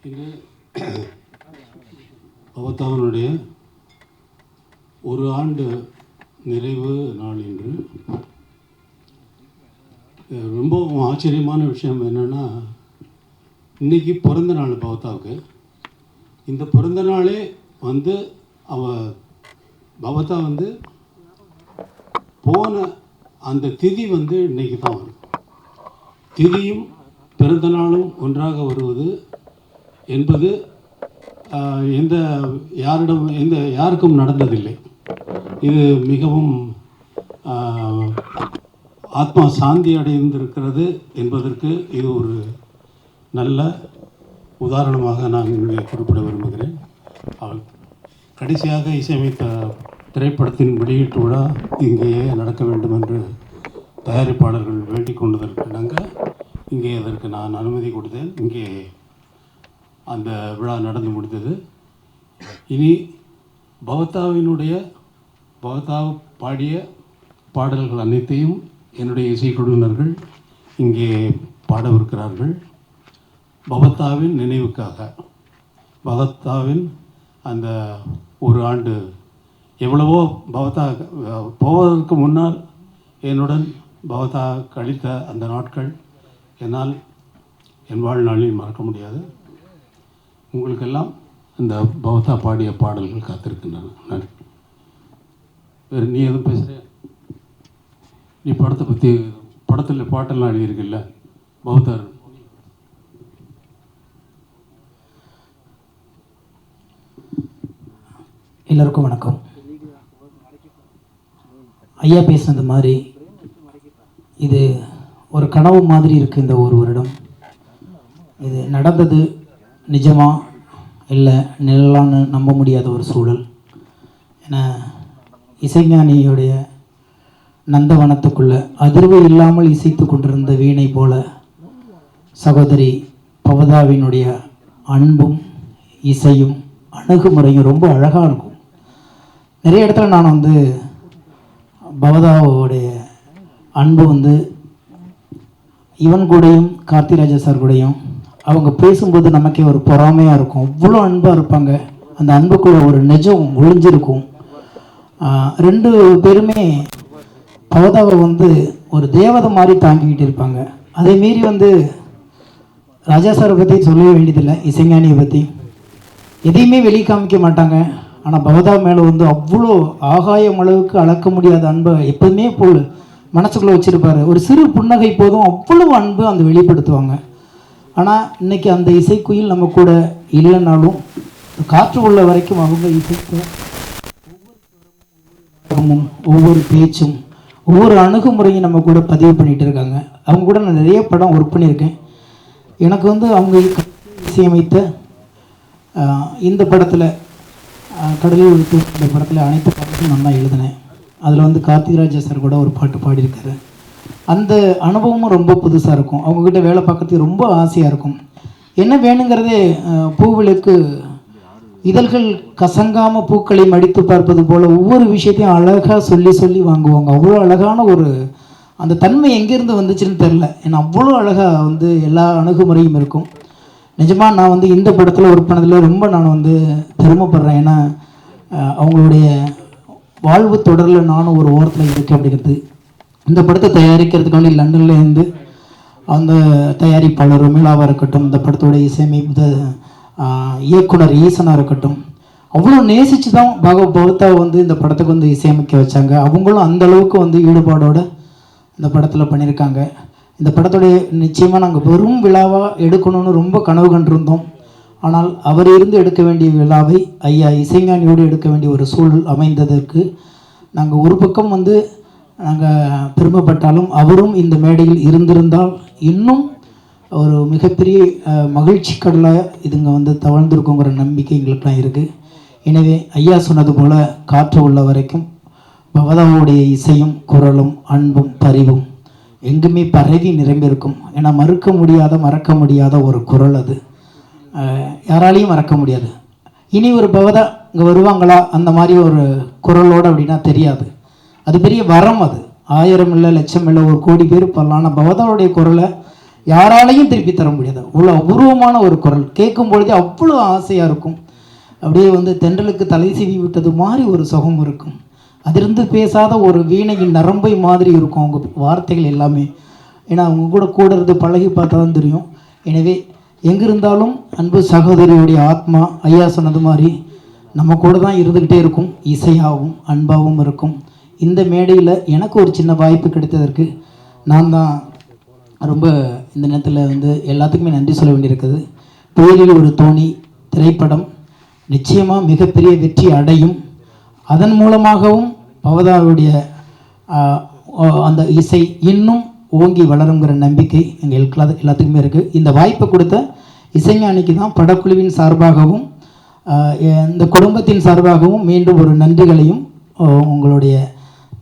இன்று பவதாவினுடைய ஒரு ஆண்டு நிறைவு நாள். இன்று ரொம்ப ஆச்சரியமான விஷயம் என்னென்னா, இன்றைக்கி பிறந்த நாள் பவதாவுக்கு. இந்த பிறந்த நாளே வந்து பவதா போன அந்த திதி இன்றைக்கி தான் வரும். திதியும் பிறந்த நாளும் ஒன்றாக வருவது என்பது யாருக்கும் நடந்ததில்லை. இது மிகவும் ஆத்மா சாந்தி அடைந்திருக்கிறது என்பதற்கு இது ஒரு நல்ல உதாரணமாக நான் இங்கே குறிப்பிட விரும்புகிறேன். கடைசியாக இசையமைத்த திரைப்படத்தின் வெளியீட்டு விழா இங்கேயே நடக்க வேண்டும் என்று தயாரிப்பாளர்கள் வேண்டிக் கொண்டதற்கு இணங்க இங்கே அதற்கு நான் அனுமதி கொடுத்தேன். இங்கே அந்த விழா நடந்து முடிந்தது. இனி பவதா பாடிய பாடல்கள் அனைத்தையும் என்னுடைய இசைக்குழுவினர்கள் இங்கே பாடவிருக்கிறார்கள். பவதாவின் நினைவுக்காக, பவதாவின் அந்த ஒரு ஆண்டு எவ்வளவோ பவதா போவதற்கு முன்னால் என்னுடன் பவதா கழித்த அந்த நாட்கள் என்னால் என் வாழ்நாளில் மறக்க முடியாது. உங்களுக்கெல்லாம் இந்த பவதா பாடிய பாடல்கள் காத்திருக்கின்றன. நன்றி. வேறு நீ எதுவும் பேசுகிற? நீ படத்தை பற்றி, படத்தில் பாட்டெல்லாம் எழுதியிருக்கில்ல பவதா? எல்லோருக்கும் வணக்கம். ஐயா பேசுனது மாதிரி இது ஒரு கனவு மாதிரி இருக்குது. இந்த ஒரு வருடம் இது நடந்தது நிஜமா இல்லை நிழலான்னு நம்ப முடியாத ஒரு சூழல். ஏன்னா இசைஞானியுடைய நந்தவனத்துக்குள்ளே அதிர்வு இல்லாமல் இசைத்து கொண்டிருந்த வீணை போல சகோதரி பவதாவினுடைய அன்பும் இசையும் அணுகுமுறையும் ரொம்ப அழகாக இருக்கும். நிறைய இடத்துல நான் பவதாவுடைய அன்பு இவன் கூடயும் கார்த்திராஜா சார் கூடயும் அவங்க பேசும்போது நமக்கே ஒரு பொறாமையாக இருக்கும். அவ்வளோ அன்பாக இருப்பாங்க. அந்த அன்புக்குள்ள ஒரு நிஜம் ஒளிஞ்சிருக்கும். ரெண்டு பேருமே பவதாவை ஒரு தேவதை மாதிரி தாங்கிக்கிட்டு இருப்பாங்க. அதே மீறி ராஜா சாரை பற்றி சொல்லவே வேண்டியதில்லை. இசைஞானியை பற்றி எதையுமே வெளியே காமிக்க மாட்டாங்க. ஆனால் பவதா மேலே அவ்வளோ ஆகாயம் அளவுக்கு அளக்க முடியாத அன்பை எப்போதுமே போல் மனசுக்குள்ளே வச்சுருப்பார். ஒரு சிறு புன்னகை போதும் அவ்வளோ அன்பு வெளிப்படுத்துவாங்க. ஆனால் இன்றைக்கி அந்த இசைக்குயில் நம்ம கூட இல்லைனாலும் காற்று உள்ள வரைக்கும் அவங்க இசைக்கு ஒவ்வொரு பேச்சும் ஒவ்வொரு அணுகுமுறையும் நம்ம கூட பதிவு பண்ணிகிட்டு இருக்காங்க. அவங்க கூட நான் நிறைய படம் ஒர்க் பண்ணியிருக்கேன். எனக்கு அவங்க இசையமைத்த இந்த படத்தில் கடலில் ஒழித்து இந்த படத்தில் அனைத்து பாட்டுக்கும் நான் தான் எழுதினேன். அதில் கார்த்திராஜா சார் கூட ஒரு பாட்டு பாடியிருக்காரு. அந்த அனுபவமும் ரொம்ப புதுசாக இருக்கும். அவங்கக்கிட்ட வேலை பார்க்கறதுக்கு ரொம்ப ஆசையாக இருக்கும். என்ன வேணுங்கிறதே பூவிலுக்கு இதழ்கள் கசங்காமல் பூக்களை மடித்து பார்ப்பது போல் ஒவ்வொரு விஷயத்தையும் அழகாக சொல்லி வாங்குவாங்க. அவ்வளோ அழகான ஒரு அந்த தன்மை எங்கேருந்து வந்துச்சுன்னு தெரில. ஏன்னா அவ்வளோ அழகாக எல்லா அணுகுமுறையும் இருக்கும். நிஜமாக நான் இந்த படத்தில் ஒர்க் பண்ணதில் ரொம்ப நான் பெருமைப்படுறேன். ஏன்னா அவங்களுடைய வாழ்வு தொடரில் நானும் ஒரு ஓரத்தில் இருக்கேன் அப்படிங்கிறது. இந்த படத்தை தயாரிக்கிறதுக்காண்டி லண்டன்லேருந்து அந்த தயாரிப்பாளர் மீளாவாக இருக்கட்டும், இந்த படத்தோட இசையமைப்பு இயக்குனர் ஈசனாக இருக்கட்டும், அவ்வளோ நேசித்து தான் பவதாவை இந்த படத்துக்கு இசையமைக்க வச்சாங்க. அவங்களும் அந்தளவுக்கு ஈடுபாடோடு இந்த படத்தில் பண்ணியிருக்காங்க. இந்த படத்தோடைய நிச்சயமாக நாங்கள் வெறும் விழாவாக எடுக்கணும்னு ரொம்ப கனவு கண்டிருந்தோம். ஆனால் அவர் இருந்து எடுக்க வேண்டிய விழாவை ஐயா இசைஞானியோடு எடுக்க வேண்டிய ஒரு சூழல் அமைந்ததற்கு நாங்கள் ஒரு பக்கம் நாங்கள் பெருமைப்பட்டாலும் அவரும் இந்த மேடையில் இருந்திருந்தால் இன்னும் ஒரு மிகப்பெரிய மகிழ்ச்சி கடலாக இதுங்க தவழ்ந்திருக்குங்கிற நம்பிக்கை எங்களுக்கெல்லாம் இருக்குது. எனவே ஐயா சொன்னது போல் காற்று உள்ள வரைக்கும் பவதாவுடைய இசையும் குரலும் அன்பும் பரிவும் எங்குமே பரவி நிரம்பியிருக்கும். ஏன்னா மறக்க முடியாத ஒரு குரல் அது. யாராலையும் மறக்க முடியாது. இனி ஒரு பவதா இங்கே வருவாங்களா அந்த மாதிரி ஒரு குரலோடு அப்படின்னா தெரியாது. அது பெரிய வரம். அது 1000 இல்லை, லட்சம் இல்லை, 1 கோடி பேர் பண்ணலாம். ஆனால் பவதாவுடைய குரலை யாராலையும் திருப்பி தர முடியாது. அவ்வளோ அபூர்வமான ஒரு குரல், கேட்கும் பொழுதே அவ்வளோ ஆசையாக இருக்கும். அப்படியே வந்து தென்றலுக்கு தலை சீவி விட்டது மாதிரி ஒரு சுகம் இருக்கும். அதிலிருந்து பேசாத ஒரு வீணையின் நரம்பை மாதிரி இருக்கும் அவங்க வார்த்தைகள் எல்லாமே. ஏன்னா அவங்க கூட இருந்து பழகி பார்த்தா தான் தெரியும். எனவே எங்கிருந்தாலும் அன்பு சகோதரியுடைய ஆத்மா ஐயா சொன்னது மாதிரி நம்ம கூட தான் இருந்துக்கிட்டே இருக்கும், இசையாகவும் அன்பாகவும் இருக்கும். இந்த மேடையில் எனக்கு ஒரு சின்ன வாய்ப்பு கிடைத்ததற்கு நான் தான் ரொம்ப இந்த நேரத்தில் வந்து எல்லாத்துக்குமே நன்றி சொல்ல வேண்டியிருக்குது. புயலில் ஒரு தோணி திரைப்படம் நிச்சயமாக மிகப்பெரிய வெற்றி அடையும். அதன் மூலமாகவும் பவதாவுடைய அந்த இசை இன்னும் ஓங்கி வளருங்கிற நம்பிக்கை எங்கள் எல்லாத்துக்குமே இருக்குது. இந்த வாய்ப்பை கொடுத்த இசைஞானிக்கு தான் படக்குழுவின் சார்பாகவும் இந்த குடும்பத்தின் சார்பாகவும் மீண்டும் ஒரு நன்றிகளையும் உங்களுடைய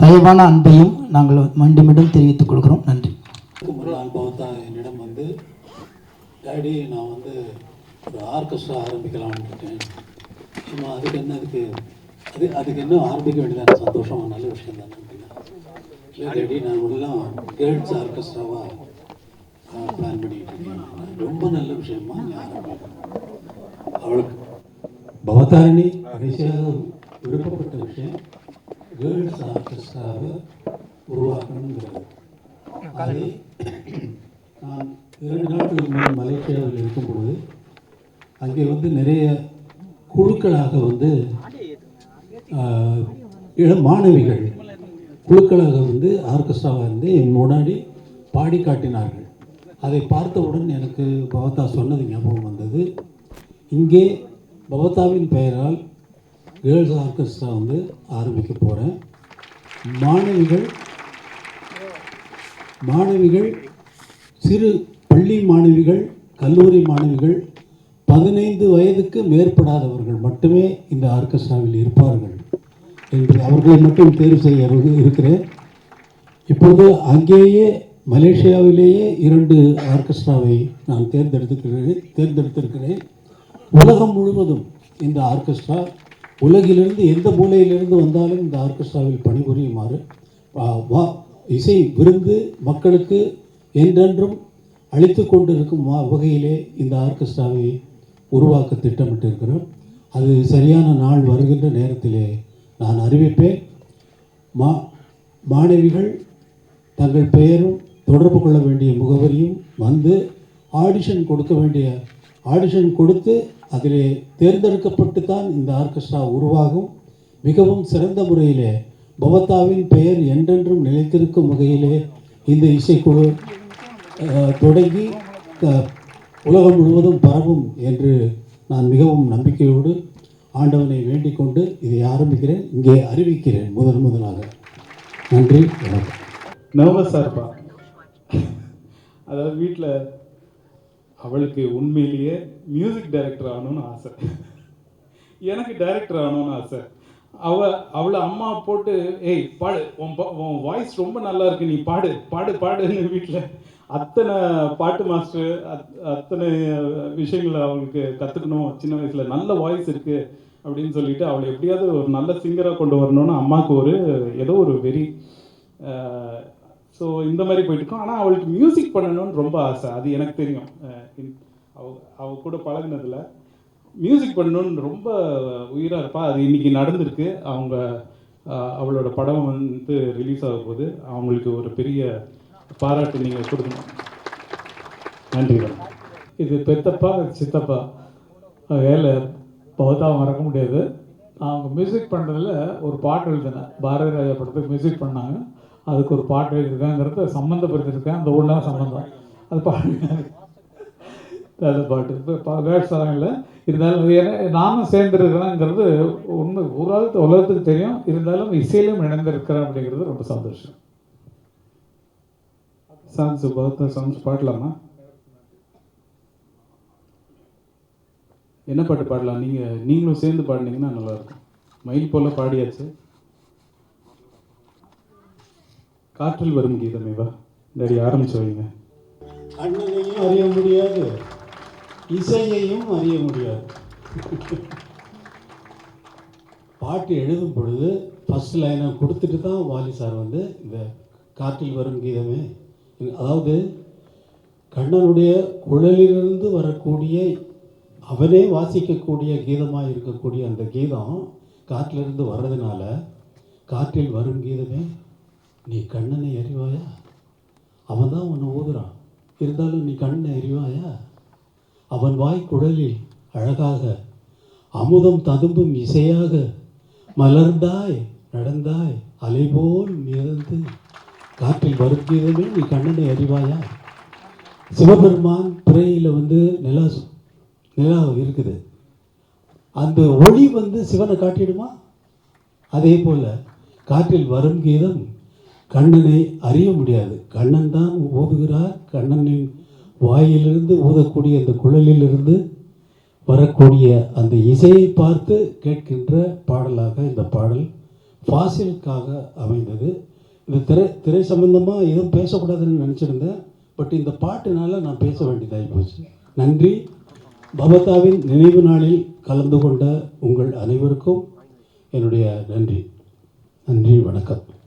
தயவான அன்பையும் நாங்கள் மீண்டும் மீண்டும் தெரிவித்துக் கொள்கிறோம். நன்றி. பவதா என்னிடம் வந்து, டேடி நான் வந்து ஒரு ஆர்கெஸ்ட்ரா ஆரம்பிக்கலாம்னு இருக்கேன், சும்மா அதுக்கு இன்னும் ஆரம்பிக்க வேண்டியதான சந்தோஷம், நல்ல விஷயம் தானே அப்படின்னா, இல்லை டேடி நான் எல்லாம் கேர்ள்ஸ் ஆர்கெஸ்ட்ராவாக பிளான் பண்ணிக்கிட்டு இருக்கேன், ரொம்ப நல்ல விஷயமா நீ ஆரம்பிக்கணும். அவளுக்கு பவதாரணி கடைசியாக விருப்பப்பட்ட விஷயம் கேர்ள்ஸ் ஆர்கெஸ்ட்ராவை உருவாக்கணுங்கிறது. அதை நான் 2 நாட்களுக்கு முன் மலேசியாவில் இருக்கும் பொழுது அங்கே வந்து நிறைய குழுக்களாக வந்து இளம் மாணவிகள் குழுக்களாக வந்து ஆர்கெஸ்ட்ராவாக இருந்து என் முன்னாடி பாடி காட்டினார்கள். அதை பார்த்தவுடன் எனக்கு பவதா சொன்னது ஞாபகம் வந்தது. இங்கே பவதாவின் பெயரால் கேர்ள்ஸ் ஆர்கெஸ்ட்ரா வந்து ஆரம்பிக்க போகிறேன். மாணவிகள் சிறு பள்ளி மாணவிகள், கல்லூரி மாணவிகள், 15 வயதுக்கு மேற்படாதவர்கள் மட்டுமே இந்த ஆர்கெஸ்ட்ராவில் இருப்பார்கள் என்று அவர்களை மட்டும் தேர்வு செய்ய இருக்கிறேன். இப்போது அங்கேயே மலேசியாவிலேயே 2 ஆர்கெஸ்ட்ராவை நான் தேர்ந்தெடுத்திருக்கிறேன். உலகம் முழுவதும் இந்த ஆர்கெஸ்ட்ரா, உலகிலிருந்து எந்த மூலையிலிருந்து வந்தாலும் இந்த ஆர்கெஸ்ட்ராவில் பணிபுரியுமாறு இசை விருந்து மக்களுக்கு என்றென்றும் அளித்து கொண்டிருக்கும் வகையிலே இந்த ஆர்கெஸ்ட்ராவை உருவாக்க திட்டமிட்டிருக்கிறோம். அது சரியான நாள் வருகின்ற நேரத்திலே நான் அறிவிப்பேன். மாணவிகள் தங்கள் பெயரும் தொடர்பு கொள்ள வேண்டிய முகவரியும் வந்து ஆடிஷன் கொடுத்து அதிலே தேர்ந்தெடுக்கப்பட்டு தான் இந்த ஆர்கெஸ்ட்ரா உருவாகும். மிகவும் சிறந்த முறையிலே பவதாவின் பெயர் என்றென்றும் நிலைத்திருக்கும் வகையிலே இந்த இசைக்குழு தொடங்கி உலகம் முழுவதும் பரவும் என்று நான் மிகவும் நம்பிக்கையோடு ஆண்டவனை வேண்டிக் கொண்டு இதை ஆரம்பிக்கிறேன், இங்கே அறிவிக்கிறேன் முதலாக. நன்றி, வணக்கம். நர்வஸாக இருப்பா. அதாவது வீட்டில் அவளுக்கு உண்மையிலேயே மியூசிக் டைரக்டர் ஆகணும்னு ஆசை, எனக்கு டைரக்டர் ஆகணும்னு ஆசை. அவளை அம்மா போட்டு ஏய் பாடு, உன் வாய்ஸ் ரொம்ப நல்லா இருக்கு, நீ பாடுன்னு வீட்டில் அத்தனை பாட்டு மாஸ்டர் அத்தனை விஷயங்களை அவளுக்கு கற்றுக்கணும். சின்ன வயசில் நல்ல வாய்ஸ் இருக்குது அப்படின்னு சொல்லிட்டு அவளை எப்படியாவது ஒரு நல்ல சிங்கராக கொண்டு வரணும்னு அம்மாவுக்கு ஏதோ ஒரு வெறி. ஸோ இந்த மாதிரி போயிட்டுருக்கோம். ஆனால் அவளுக்கு மியூசிக் பண்ணணும்னு ரொம்ப ஆசை, அது எனக்கு தெரியும். அவ கூட பழகினதில் மியூசிக் பண்ணணும்னு ரொம்ப உயிராக இருப்பா. அது இன்றைக்கி நடந்திருக்கு. அவளோட படம் வந்து ரிலீஸ் ஆக போகுது. அவங்களுக்கு ஒரு பெரிய பாராட்டு நீங்கள் கொடுக்கணும். நன்றி. இது பெத்தப்பா சித்தப்பா வேலை பவதா மறக்க முடியாது. அவங்க மியூசிக் பண்ணுறதுல ஒரு பாட்டு எழுதினேன், பாரதி ராஜா படத்துக்கு மியூசிக் பண்ணாங்க, அதுக்கு ஒரு பாட்டு எழுதியிருக்காங்கிறத சம்மந்தப்படுத்திருக்கேன். அந்த ஊர்ல சம்மந்தம் அது பாட்டு இப்போ வேட்சாரம் இல்லை. இருந்தாலும் நானும் சேர்ந்துருக்கிறேங்கிறது உண்மை உலகத்துக்கு தெரியும். இருந்தாலும் இசையிலும் இணைந்திருக்கிறேன் அப்படிங்கிறது ரொம்ப சந்தோஷம். சாங்ஸ் பாடலாமா? என்ன பாட்டு பாடலாம்? நீங்களும் சேர்ந்து பாடினீங்கன்னா நல்லாயிருக்கும். மயில் போல பாடியாச்சு. காற்றில் வரும் கீதமேவா டேடி ஆரம்பிச்சு வைங்க. கண்ணனையும் அறிய முடியாது, இசையையும் அறிய முடியாது. பாட்டு எழுதும் பொழுது ஃபஸ்ட் லைனை கொடுத்துட்டு தான் வாலி சார் வந்து இந்த காற்றில் வரும் கீதமே, அதாவது கண்ணனுடைய குழலிலிருந்து வரக்கூடிய, அவனே வாசிக்கக்கூடிய கீதமாக இருக்கக்கூடிய அந்த கீதம் காற்றிலிருந்து வர்றதுனால, காற்றில் வரும் கீதமே நீ கண்ணனை அறிவாயா, அவன் தான் உன்னை ஊதுறான், இருந்தாலும் நீ கண்ணனை அறிவாயா, அவன் வாய் குழலில் அழகாக அமுதம் ததும்பும் இசையாக மலர்ந்தாய் நடந்தாய் அலைபோல் மிதந்து காற்றில் வரும் கீதமே நீ கண்ணனை அறிவாயா. சிவபெருமான் பிறையில் நிலா இருக்குது, அந்த ஒளி சிவனை காட்டிடுமா? அதே போல் காற்றில் வரும் கீதம் கண்ணனை அறிய முடியாது. கண்ணன் தான் ஊதுகிறார். கண்ணனின் வாயிலிருந்து ஊதக்கூடிய அந்த குழலிலிருந்து வரக்கூடிய அந்த இசையை பார்த்து கேட்கின்ற பாடலாக இந்த பாடல் ஃபாசிலுக்காக அமைந்தது. இந்த திரை சம்பந்தமாக எதுவும் பேசக்கூடாதுன்னு நினச்சிருந்தேன். பட் இந்த பாட்டுனால நான் பேச வேண்டியதாகி போச்சு. நன்றி. பபதாவின் நினைவு நாளில் கலந்து கொண்ட உங்கள் அனைவருக்கும் என்னுடைய நன்றி. நன்றி, வணக்கம்.